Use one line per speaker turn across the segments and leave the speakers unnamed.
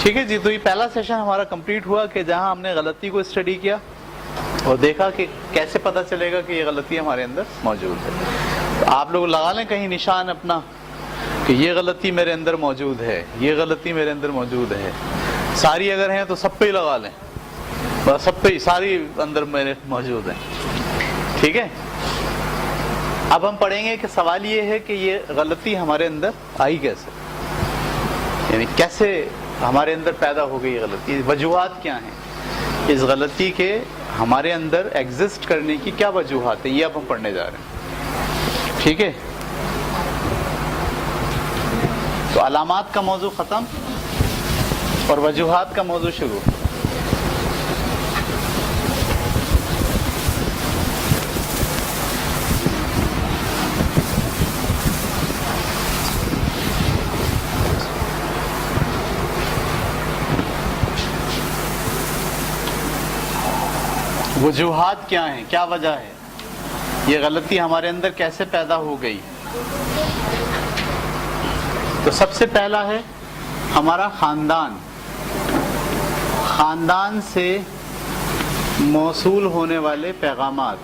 ٹھیک ہے جی. تو یہ پہلا سیشن ہمارا کمپلیٹ ہوا کہ جہاں ہم نے غلطی کو اسٹڈی کیا اور دیکھا کہ کیسے پتہ چلے گا کہ یہ غلطی ہمارے اندر موجود ہے. تو آپ لوگ لگا لیں کہیں نشان اپنا کہ یہ غلطی میرے اندر موجود ہے, یہ غلطی میرے اندر موجود ہے. ساری اگر ہیں تو سب پہ ہی لگا لیں, بس سب پہ ہی ساری اندر میرے موجود ہیں. ٹھیک ہے. اب ہم پڑھیں گے کہ سوال یہ ہے کہ یہ غلطی ہمارے اندر آئی کیسے, یعنی کیسے ہمارے اندر پیدا ہو گئی یہ غلطی, وجوہات کیا ہیں اس غلطی کے ہمارے اندر ایگزسٹ کرنے کی, کیا وجوہات ہیں, یہ اب ہم پڑھنے جا رہے ہیں. ٹھیک ہے. تو علامات کا موضوع ختم اور وجوہات کا موضوع شروع. وجوہات کیا ہیں, کیا وجہ ہے, یہ غلطی ہمارے اندر کیسے پیدا ہو گئی. تو سب سے پہلا ہے ہمارا خاندان. خاندان سے موصول ہونے والے پیغامات.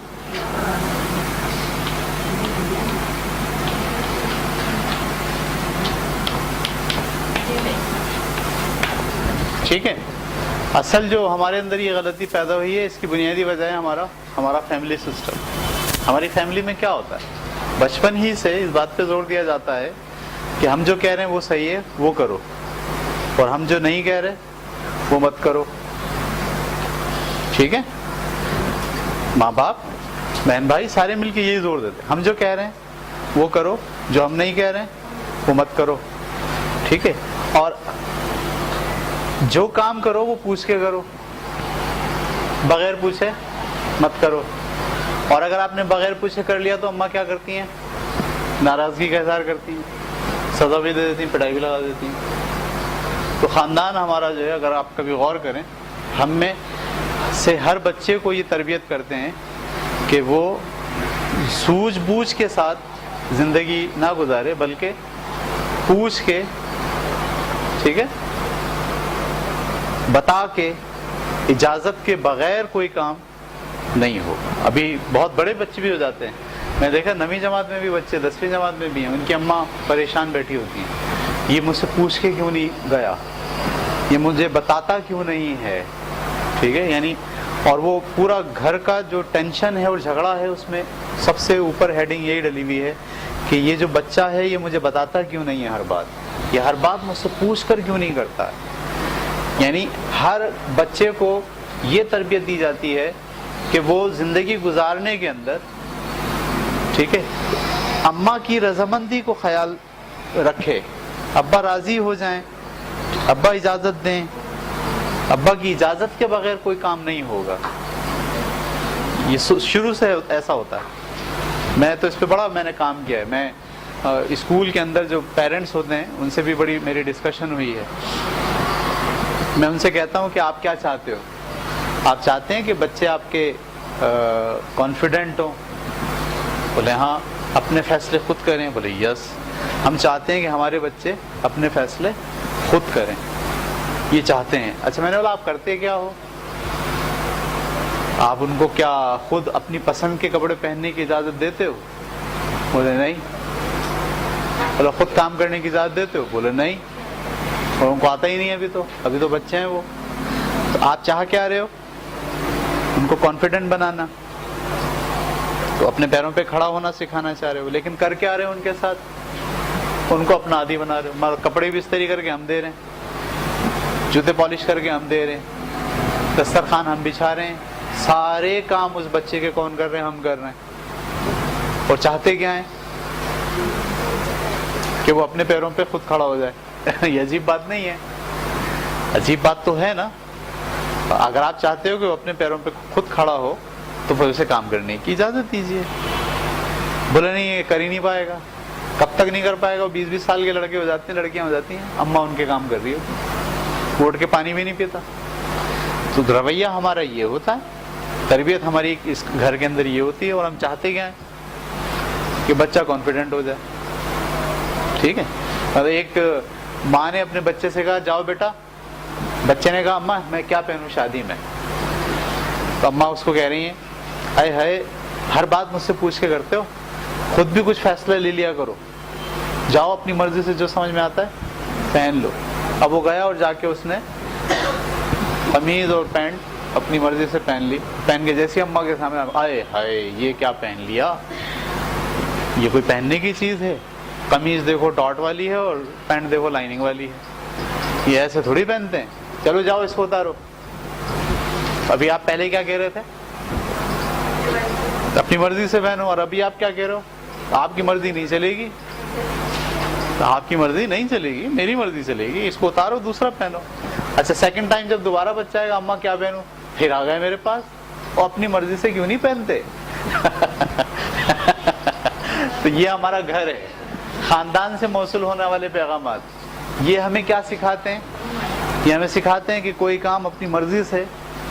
ٹھیک ہے. اصل جو ہمارے اندر یہ غلطی پیدا ہوئی ہے اس کی بنیادی وجہ ہے ہمارا فیملی سسٹم. ہماری فیملی میں کیا ہوتا ہے, بچپن ہی سے اس بات پہ زور دیا جاتا ہے کہ ہم جو کہہ رہے ہیں وہ صحیح ہے وہ کرو, اور ہم جو نہیں کہہ رہے وہ مت کرو. ٹھیک ہے. ماں باپ بہن بھائی سارے مل کے یہی زور دیتے ہیں, ہم جو کہہ رہے ہیں وہ کرو, جو ہم نہیں کہہ رہے ہیں وہ مت کرو. ٹھیک ہے. اور جو کام کرو وہ پوچھ کے کرو, بغیر پوچھے مت کرو. اور اگر آپ نے بغیر پوچھے کر لیا تو اماں کیا کرتی ہیں, ناراضگی کا اظہار کرتی ہیں, سزا بھی دے دیتی ہیں, پٹائی بھی لگا دیتی ہیں. تو خاندان ہمارا جو ہے, اگر آپ کبھی غور کریں, ہم میں سے ہر بچے کو یہ تربیت کرتے ہیں کہ وہ سوجھ بوجھ کے ساتھ زندگی نہ گزارے بلکہ پوچھ کے, ٹھیک ہے, بتا کے, اجازت کے بغیر کوئی کام نہیں ہو. ابھی بہت بڑے بچے بھی ہو جاتے ہیں, میں دیکھا 9ویں جماعت میں بھی بچے, 10ویں جماعت میں بھی ہیں, ان کی اماں پریشان بیٹھی ہوتی ہیں, یہ مجھ سے پوچھ کے کیوں نہیں گیا, یہ مجھے بتاتا کیوں نہیں ہے. ٹھیک ہے. یعنی اور وہ پورا گھر کا جو ٹینشن ہے اور جھگڑا ہے اس میں سب سے اوپر ہیڈنگ یہی ڈلی ہوئی ہے کہ یہ جو بچہ ہے یہ مجھے بتاتا کیوں نہیں ہے ہر بات, یہ ہر بات مجھ سے پوچھ کر کیوں نہیں کرتا ہے. یعنی ہر بچے کو یہ تربیت دی جاتی ہے کہ وہ زندگی گزارنے کے اندر, ٹھیک ہے, اماں کی رضامندی کو خیال رکھے, ابا راضی ہو جائیں, ابا اجازت دیں, ابا کی اجازت کے بغیر کوئی کام نہیں ہوگا. یہ شروع سے ایسا ہوتا ہے. میں تو اس پہ میں نے کام کیا ہے. میں اسکول کے اندر جو پیرنٹس ہوتے ہیں ان سے بھی بڑی میری ڈسکشن ہوئی ہے. میں ان سے کہتا ہوں کہ آپ کیا چاہتے ہو, آپ چاہتے ہیں کہ بچے آپ کے کانفیڈنٹ ہوں, بولے ہاں, اپنے فیصلے خود کریں, بولے یس, ہم چاہتے ہیں کہ ہمارے بچے اپنے فیصلے خود کریں, یہ چاہتے ہیں. اچھا, میں نے بولا آپ کرتے کیا ہو, آپ ان کو کیا خود اپنی پسند کے کپڑے پہننے کی اجازت دیتے ہو, بولے نہیں. بولا خود کام کرنے کی اجازت دیتے ہو, بولے نہیں, اور ان کو آتا ہی نہیں ہے, ابھی تو بچے ہیں وہ. تو آپ چاہ کیا رہے ہو, ان کو کانفیڈنٹ بنانا, تو اپنے پیروں پہ کھڑا ہونا سکھانا چاہ رہے ہو, لیکن کر کے آ رہے ہو ان کے ساتھ, ان کو اپنا عادی بنا رہے ہو. کپڑے بھی استری کر کے ہم دے رہے ہیں, جوتے پالش کر کے ہم دے رہے ہیں, دسترخوان ہم بچھا رہے ہیں, سارے کام اس بچے کے کون کر رہے ہیں, ہم کر رہے ہیں. اور چاہتے کیا ہیں کہ وہ اپنے پیروں پہ خود کھڑا ہو جائے. یہ عجیب بات نہیں ہے, عجیب بات تو ہے نا. اگر آپ چاہتے ہو کہ وہ اپنے پیروں پہ خود کھڑا ہو تو پھر اسے کام کرنے کی اجازت دیجیے. بولے نہیں, یہ کر ہی نہیں پائے گا. کب تک نہیں کر پائے گا, 20-20 سال کے لڑکے ہو جاتے ہیں, لڑکیاں ہو جاتی ہیں, اماں ان کے کام کر رہی ہوتی, اٹھ کے پانی بھی نہیں پیتا. تو رویہ ہمارا یہ ہوتا ہے, تربیت ہماری اس گھر کے اندر یہ ہوتی ہے, اور ہم چاہتے کیا ہیں کہ بچہ کانفیڈنٹ ہو جائے. ٹھیک ہے. ایک ماں نے اپنے بچے سے کہا جاؤ بیٹا بچے نے کہا اماں میں کیا پہنوں شادی میں؟ تو اماں اس کو کہہ رہی ہیں اے ہائے ہر بات مجھ سے پوچھ کے کرتے ہو، خود بھی کچھ فیصلہ لے لیا کرو، جاؤ اپنی مرضی سے جو سمجھ میں آتا ہے پہن لو۔ اب وہ گیا اور جا کے اس نے قمیض اور پینٹ اپنی مرضی سے پہن لی، پہن کے جیسی اماں کے سامنے آئے ہائے یہ کیا پہن لیا، یہ کوئی پہننے کی چیز ہے؟ قمیض دیکھو ڈاٹ والی ہے اور پینٹ دیکھو لائننگ والی ہے، یہ ایسے تھوڑی پہنتے ہیں، چلو جاؤ اس کو اتارو۔ ابھی آپ پہلے کیا کہہ رہے تھے؟ اپنی مرضی سے پہنو، اور ابھی آپ کیا کہہ رہے ہو؟ آپ کی مرضی نہیں چلے گی، آپ کی مرضی نہیں چلے گی، میری مرضی چلے گی، اس کو اتارو دوسرا پہنو۔ اچھا سیکنڈ ٹائم جب دوبارہ بچہ آئے گا اماں کیا پہنوں، پھر آ گئے میرے پاس، اور اپنی مرضی سے کیوں نہیں پہنتے؟ تو یہ ہمارا گھر ہے، خاندان سے موصول ہونے والے پیغامات۔ یہ ہمیں کیا سکھاتے ہیں؟ یہ ہمیں سکھاتے ہیں کہ کوئی کام اپنی مرضی سے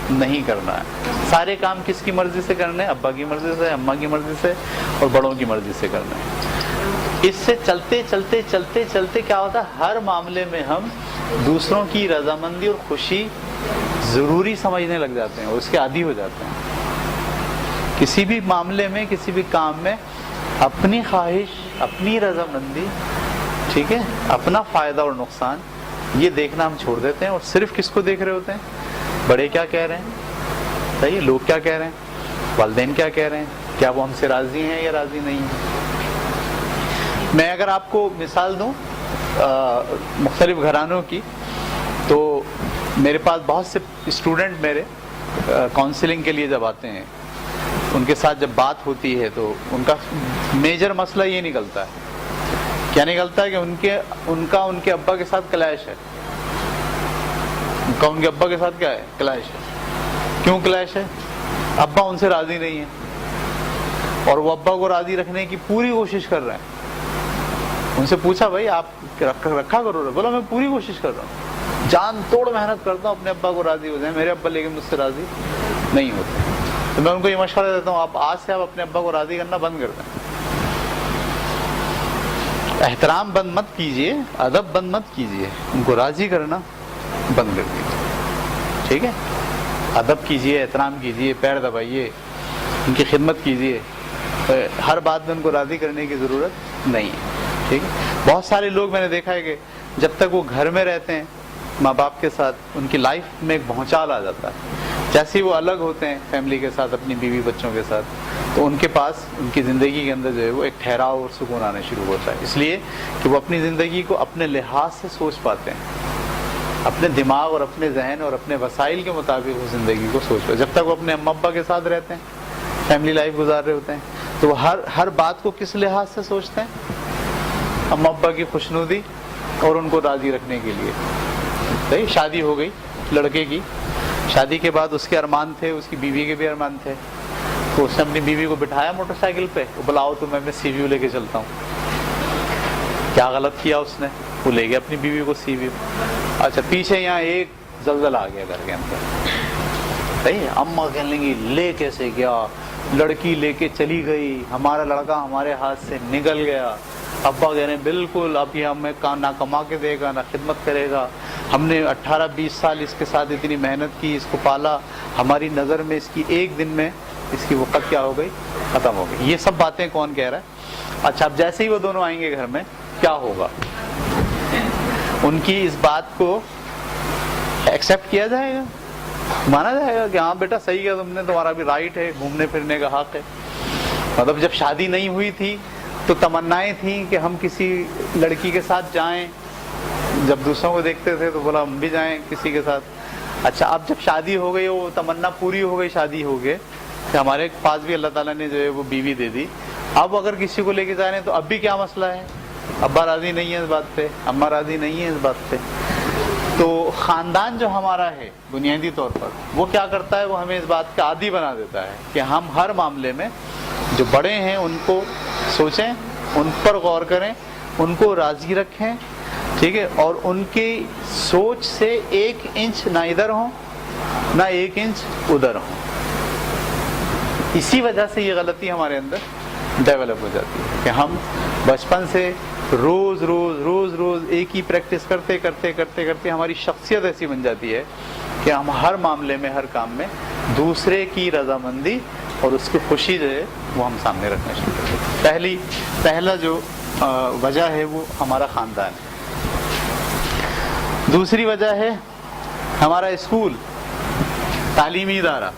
نہیں کرنا ہے، سارے کام کس کی مرضی سے کرنے ہیں؟ ابا کی مرضی سے، اماں کی مرضی سے اور بڑوں کی مرضی سے کرنا ہے۔ اس سے چلتے چلتے چلتے چلتے کیا ہوتا ہے، ہر معاملے میں ہم دوسروں کی رضامندی اور خوشی ضروری سمجھنے لگ جاتے ہیں اور اس کے عادی ہو جاتے ہیں۔ کسی بھی معاملے میں، کسی بھی کام میں اپنی خواہش، اپنی رضامندی، ٹھیک ہے، اپنا فائدہ اور نقصان یہ دیکھنا ہم چھوڑ دیتے ہیں، اور صرف کس کو دیکھ رہے ہوتے ہیں؟ بڑے کیا کہہ رہے ہیں، صحیح، لوگ کیا کہہ رہے ہیں، والدین کیا کہہ رہے ہیں، کیا وہ ہم سے راضی ہیں یا راضی نہیں ہیں۔ میں اگر آپ کو مثال دوں مختلف گھرانوں کی، تو میرے پاس بہت سے اسٹوڈنٹ میرے کاؤنسلنگ کے لیے جب آتے ہیں، ان کے ساتھ جب بات ہوتی ہے تو ان کا میجر مسئلہ یہ نکلتا ہے، کیا نکلتا ہے کہ ان کا ان کے ابا کے ساتھ کلیش ہے، ان کے ابا کے ساتھ کیا ہے، کلیش ہے۔ کیوں کلیش ہے؟ ابا ان سے راضی نہیں ہے اور وہ ابا کو راضی رکھنے کی پوری کوشش کر رہے ہیں۔ ان سے پوچھا بھائی آپ رکھا کرو، بولا میں پوری کوشش کر رہا ہوں، جان توڑ محنت کرتا ہوں اپنے ابا کو راضی ہو جائیں، میرے ابا لیکن مجھ سے راضی نہیں ہوتے۔ تو میں ان کو یہ مشورہ دیتا ہوں آپ آج سے آپ اپنے ابا کو راضی کرنا بند کر دیں، احترام بند مت کیجیے، ادب بند مت کیجیے، ان کو راضی کرنا بند کر دیجیے، ٹھیک ہے، ادب کیجیے، احترام کیجیے، پیر دبائیے، ان کی خدمت کیجیے، ہر بات میں ان کو راضی کرنے کی ضرورت نہیں ہے، ٹھیک ہے۔ بہت سارے لوگ میں نے دیکھا ہے کہ جب تک وہ گھر میں رہتے ہیں ماں باپ کے ساتھ، ان کی لائف میں ایک بھونچال آ جاتا ہے، جیسے ہی وہ الگ ہوتے ہیں فیملی کے ساتھ، اپنی بیوی بچوں کے ساتھ، تو ان کے پاس ان کی زندگی کے اندر جو ہے وہ ایک ٹھہراؤ اور سکون آنا شروع ہوتا ہے، اس لیے کہ وہ اپنی زندگی کو اپنے لحاظ سے سوچ پاتے ہیں، اپنے دماغ اور اپنے ذہن اور اپنے وسائل کے مطابق وہ زندگی کو سوچ پاتے ہیں۔ جب تک وہ اپنے اماں ابا کے ساتھ رہتے ہیں، فیملی لائف گزار رہے ہوتے ہیں، تو وہ ہر بات کو کس لحاظ سے سوچتے ہیں؟ اماں ابا کی خوشنودی اور ان کو راضی رکھنے کے لیے۔ صحیح، شادی ہو گئی لڑکے کی، شادی کے بعد اس کے ارمان تھے، اس کی بیوی کے بھی ارمان تھے، تو اس نے اپنی بیوی کو بٹھایا موٹر سائیکل پہ، بلاؤ تو میں سی ویو لے کے چلتا ہوں۔ کیا غلط کیا اس نے؟ وہ لے گیا اپنی بیوی کو سی ویو۔ اچھا پیچھے یہاں ایک زلزلہ آ گیا گھر کے اندر، صحیح، اماں کہنے لگی لے کیسے گیا، لڑکی لے کے چلی گئی، ہمارا لڑکا ہمارے ہاتھ سے نکل گیا۔ ابا کہہ رہے ہیں بالکل، اب یہ ہمیں نہ کما کے دے گا نہ خدمت کرے گا، ہم نے 18-20 سال اس کے ساتھ اتنی محنت کی، اس کو پالا، ہماری نظر میں اس کی ایک دن میں اس کی وقت کیا ہو گئی، ختم ہو گئی۔ یہ سب باتیں کون کہہ رہا ہے؟ اچھا اب جیسے ہی وہ دونوں آئیں گے گھر میں کیا ہوگا؟ ان کی اس بات کو ایکسیپٹ کیا جائے گا، مانا جائے گا کہ ہاں بیٹا صحیح ہے، تم نے، تمہارا بھی رائٹ ہے، گھومنے پھرنے کا حق ہے۔ مطلب جب شادی نہیں ہوئی تھی تو تمنائیں تھیں کہ ہم کسی لڑکی کے ساتھ جائیں، جب دوسروں کو دیکھتے تھے تو بولا ہم بھی جائیں کسی کے ساتھ۔ اچھا اب جب شادی ہو گئی، وہ تمنا پوری ہو گئی، شادی ہو گئے کہ ہمارے پاس بھی اللہ تعالیٰ نے جو ہے وہ بیوی دے دی، اب اگر کسی کو لے کے جا رہے ہیں تو اب بھی کیا مسئلہ ہے؟ ابا راضی نہیں ہے اس بات پہ، اماں راضی نہیں ہے اس بات پہ۔ تو خاندان جو ہمارا ہے بنیادی طور پر وہ کیا کرتا ہے، وہ ہمیں اس بات کا عادی بنا دیتا ہے کہ ہم ہر معاملے میں جو بڑے ہیں ان کو سوچیں، ان پر غور کریں، ان کو راضی رکھیں، ٹھیک ہے، اور ان کی سوچ سے 1 انچ نہ ادھر ہوں نہ 1 انچ ادھر ہوں۔ اسی وجہ سے یہ غلطی ہمارے اندر ڈیولپ ہو جاتی ہے کہ ہم بچپن سے روز روز روز روز ایک ہی پریکٹس کرتے کرتے کرتے کرتے ہماری شخصیت ایسی بن جاتی ہے کہ ہم ہر معاملے میں، ہر کام میں دوسرے کی رضامندی اور اس کی خوشی جو ہے وہ ہم سامنے رکھنا شروع کرتے ہیں۔ پہلا جو وجہ ہے وہ ہمارا خاندان ہے۔ دوسری وجہ ہے ہمارا اسکول، تعلیمی ادارہ۔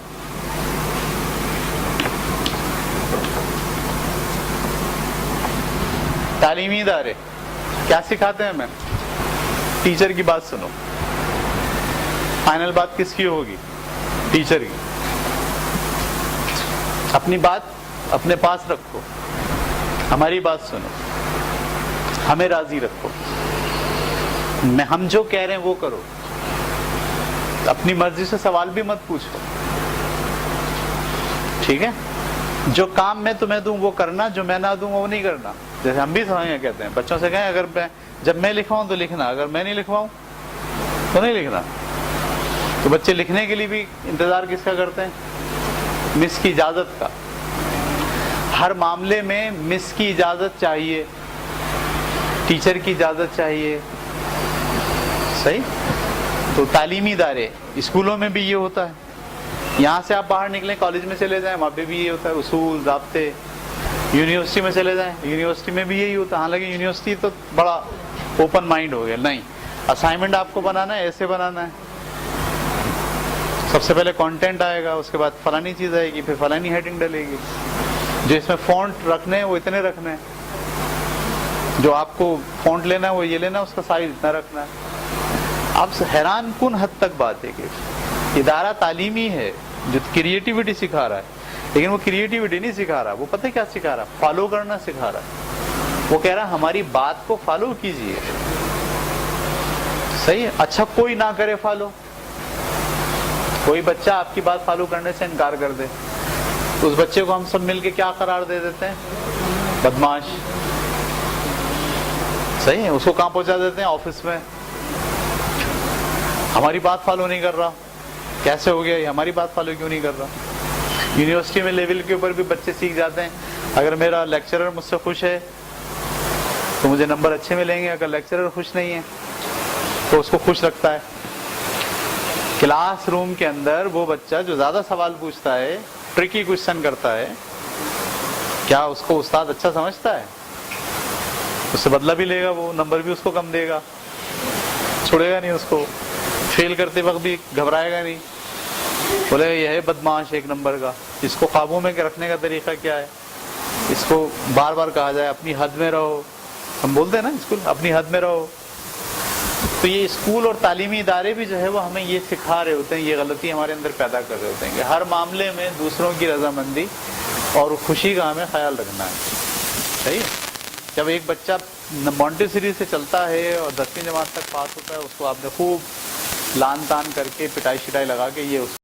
تعلیمی ادارے کیا سکھاتے ہیں ہمیں؟ ٹیچر کی بات سنو۔ فائنل بات کس کی ہوگی؟ ٹیچر کی۔ اپنی بات اپنے پاس رکھو، ہماری بات سنو، ہمیں راضی رکھو، ہم جو کہہ رہے ہیں وہ کرو، اپنی مرضی سے سوال بھی مت پوچھو، ٹھیک ہے؟ جو کام میں تمہیں دوں وہ کرنا، جو میں نہ دوں وہ نہیں کرنا۔ جیسے ہم بھی سمجھیں کہتے ہیں بچوں سے کہیں اگر جب میں لکھواؤں تو لکھنا، اگر میں نہیں لکھواؤں تو نہیں لکھنا۔ تو بچے لکھنے کے لیے بھی انتظار کس کا کرتے ہیں؟ مس کی اجازت کا۔ ہر معاملے میں مس کی اجازت چاہیے، ٹیچر کی اجازت چاہیے، صحیح؟ تو تعلیمی ادارے، اسکولوں میں بھی یہ ہوتا ہے۔ یہاں سے آپ باہر نکلیں، کالج میں چلے جائیں، وہاں پہ بھی یہ ہوتا ہے، اصول ضابطے۔ یونیورسٹی میں چلے جائیں، یونیورسٹی میں بھی یہی ہوتا ہے۔ حالانکہ یونیورسٹی تو بڑا اوپن مائنڈ ہو گیا، نہیں، اسائنمنٹ آپ کو بنانا ہے، ایسے بنانا ہے، سب سے پہلے کانٹینٹ آئے گا، اس کے بعد فلانی چیز آئے گی، پھر فلانی ہیڈنگ ڈلے گی، جو اس میں فونٹ رکھنے ہیں وہ اتنے رکھنے ہیں، جو آپ کو فونٹ لینا ہے وہ یہ لینا ہے، اس کا سائز اتنا رکھنا ہے۔ اب حیران کن حد تک بات ہے کہ ادارہ تعلیمی ہے جو کریٹیوٹی سکھا رہا ہے، لیکن وہ کریٹیوٹی نہیں سکھا رہا، وہ پتہ کیا سکھا رہا؟ فالو کرنا سکھا رہا ہے۔ وہ کہہ رہا ہماری بات کو فالو کیجئے، صحیح ہے؟ اچھا کوئی نہ کرے فالو، کوئی بچہ آپ کی بات فالو کرنے سے انکار کر دے، تو اس بچے کو ہم سب مل کے کیا قرار دے دیتے ہیں؟ بدماش، صحیح ہے؟ اس کو کہاں پہنچا دیتے ہیں؟ آفس میں۔ ہماری بات فالو نہیں کر رہا، کیسے ہو گیا یہ؟ ہماری بات فالو کیوں نہیں کر رہا؟ یونیورسٹی میں لیول کے اوپر بھی بچے سیکھ جاتے ہیں، اگر میرا لیکچرر مجھ سے خوش ہے تو مجھے نمبر اچھے ملیں گے، اگر لیکچرر خوش نہیں ہے تو اس کو خوش رکھتا ہے۔ کلاس روم کے اندر وہ بچہ جو زیادہ سوال پوچھتا ہے، ٹرکی کوشچن کرتا ہے، کیا اس کو استاد اچھا سمجھتا ہے؟ اس سے بدلہ بھی لے گا، وہ نمبر بھی اس کو کم دے گا، چھوڑے گا نہیں اس کو، فیل کرتے وقت بھی گھبرائے گا نہیں، بولے یہ ہے بدماش ایک نمبر کا۔ اس کو قابو میں رکھنے کا طریقہ کیا ہے؟ اس کو بار بار کہا جائے اپنی حد میں رہو، ہم بولتے ہیں نا اسکول اپنی حد میں رہو۔ تو یہ اسکول اور تعلیمی ادارے بھی جو ہے وہ ہمیں یہ سکھا رہے ہوتے ہیں، یہ غلطی ہمارے اندر پیدا کر رہے ہوتے ہیں کہ ہر معاملے میں دوسروں کی رضامندی اور خوشی کا ہمیں خیال رکھنا ہے، صحیح ہے؟ جب ایک بچہ مونٹیسری سے چلتا ہے اور 10ویں جماعت تک پاس ہوتا ہے، اس کو آپ نے خوب لان تان کر کے پٹائی شٹائی لگا کے یہ اس